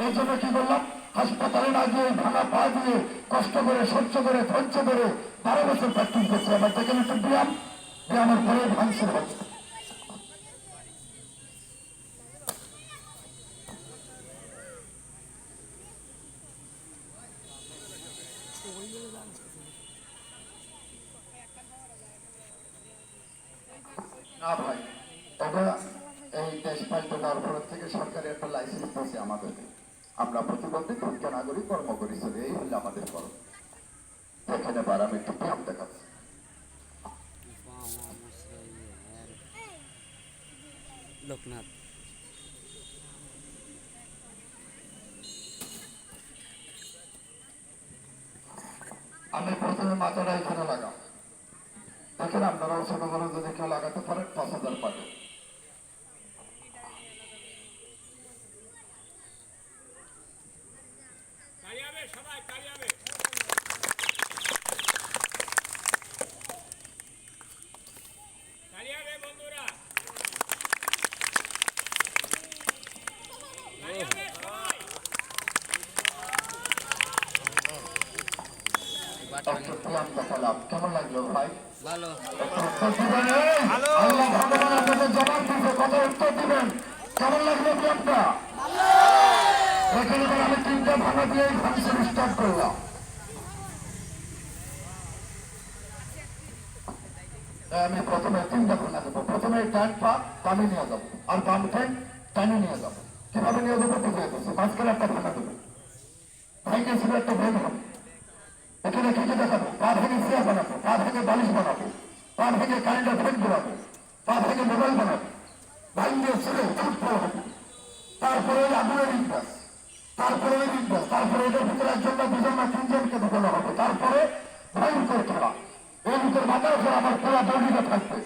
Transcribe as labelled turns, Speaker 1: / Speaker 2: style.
Speaker 1: এই জন্য কি করলাম, হাসপাতালে না গিয়ে ভাঙা পা দিয়ে কষ্ট করে সহ্য করে ধৈর্য ধরে 12 বছর প্র্যাকটিস করছে। আমার দেখেন একটু ব্যায়ামের পরে ভাঙছে হচ্ছে। না ভাই, এটা এই দেশ পাল্টে দেওয়ার পর থেকে সরকারের একটা লাইসেন্স দিয়েছে আমাদেরকে। আমরা প্রতিবন্ধী যোগ্য নাগরিক কর্ম করি, এই হলে আমাদের করো। এখানে বার আমি একটু ব্যায়াম দেখাচ্ছি।
Speaker 2: লোকনাথ
Speaker 1: আমি প্রথমে মাথাটা এখানে লাগাম, দেখেন আপনারাও ছোট বড় যদি কেউ লাগাতে পারেন 5,000 পাবেন। কেমন লাগলো ভাই?
Speaker 2: ভালো
Speaker 1: আল্লাহ ভগবান আপনাদের জবাব দিতে কত উত্তর দিবেন। কেমন লাগলো ব্যায়ামটা? এখানে আমি 3টা ভাঙা দিয়ে ফাংশন স্টার্ট করলাম। আমি প্রথমে 3টা ভাঙা দেবো। প্রথমে ডান পা টানে নিয়ে যাবো, আর বাম ঠ্যাং টানে নিয়ে যাবো। কিভাবে নিয়ে যাবো বুঝে গেছে। মাঝখানে একটা ভাঙা দেবো, ভাইকে ছিল একটা ভেঙে হবে। এখানে কি কি দেখাবো? পা ভেঙে চেয়ার বানাবো, পা ভেঙে বালিশ বানাবো, পা ভেঙে কারেন্টের ফ্যান ঘোরাবো, পা ভেঙে মোবাইল বানাবো, ভাঙিয়ে ছেড়ে ছুট পড়াবো। তারপরে ওই আগুনের ইন্টাস, তারপরে ওই ইন্টাস, তারপরে এটার ভিতরে 1জন না 2জন না 3জনকে ঢুকানো হবে। তারপরে ভয়ঙ্কর খেলা, এর ভিতরে মাথার উপর আমার খেলা দৌড়িতে থাকবে।